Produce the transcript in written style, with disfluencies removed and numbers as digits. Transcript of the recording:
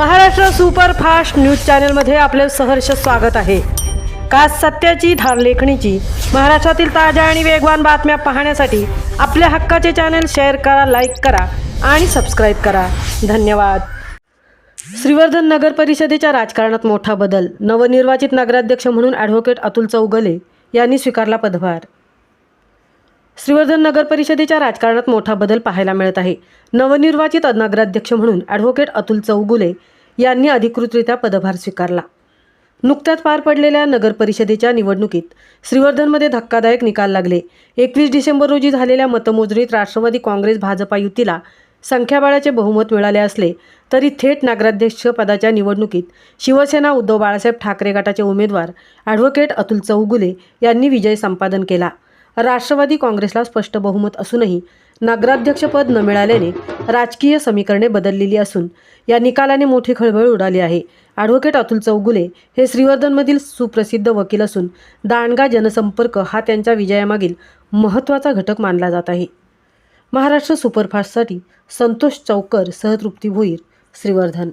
Maharashtra superfast news चॅनलमध्ये आपले सहर्ष स्वागत आहे। का सत्याची धार लेखणीची महाराष्ट्रातील ताज्या आणि वेगवान बातम्या पाहण्यासाठी आपल्या हक्काचे चॅनल शेअर करा, लाईक करा आणि सबस्क्राइब करा। धन्यवाद। श्रीवर्धन नगर परिषदेच्या राजकारणात मोठा बदल। नवनिर्वाचित नगराध्यक्ष म्हणून ॲडव्होकेट अतुल चौगुले यांनी स्वीकारला पदभार। श्रीवर्धन नगर परिषदेच्या राजकारणात मोठा बदल पाहायला मिळत आहे। नवनिर्वाचित नगराध्यक्ष म्हणून ॲडव्होकेट अतुल चौगुले यांनी अधिकृतरित्या पदभार स्वीकारला। नुकत्याच पार पडलेल्या नगर परिषदेच्या निवडणुकीत श्रीवर्धनमध्ये धक्कादायक निकाल लागले। 21 डिसेंबर रोजी झालेल्या मतमोजणीत राष्ट्रवादी काँग्रेस भाजपा युतीला संख्याबळाचे बहुमत मिळाले असले तरी थेट नगराध्यक्ष पदाच्या निवडणुकीत शिवसेना उद्धव बाळासाहेब ठाकरे गटाचे उमेदवार ॲडव्होकेट अतुल चौगुले यांनी विजय संपादन केला। राष्ट्रवादी काँग्रेसला स्पष्ट बहुमत असूनही नगराध्यक्षपद न मिळाल्याने राजकीय समीकरणे बदललेली असून या निकालाने मोठी खळबळ उडाली आहे। ॲडव्होकेट अतुल चौगुले हे श्रीवर्धनमधील सुप्रसिद्ध वकील असून दांडगा जनसंपर्क हा त्यांच्या विजयामागील महत्त्वाचा घटक मानला जात आहे। महाराष्ट्र सुपरफास्टसाठी संतोष चौकर सह तृप्ती भोईर, श्रीवर्धन।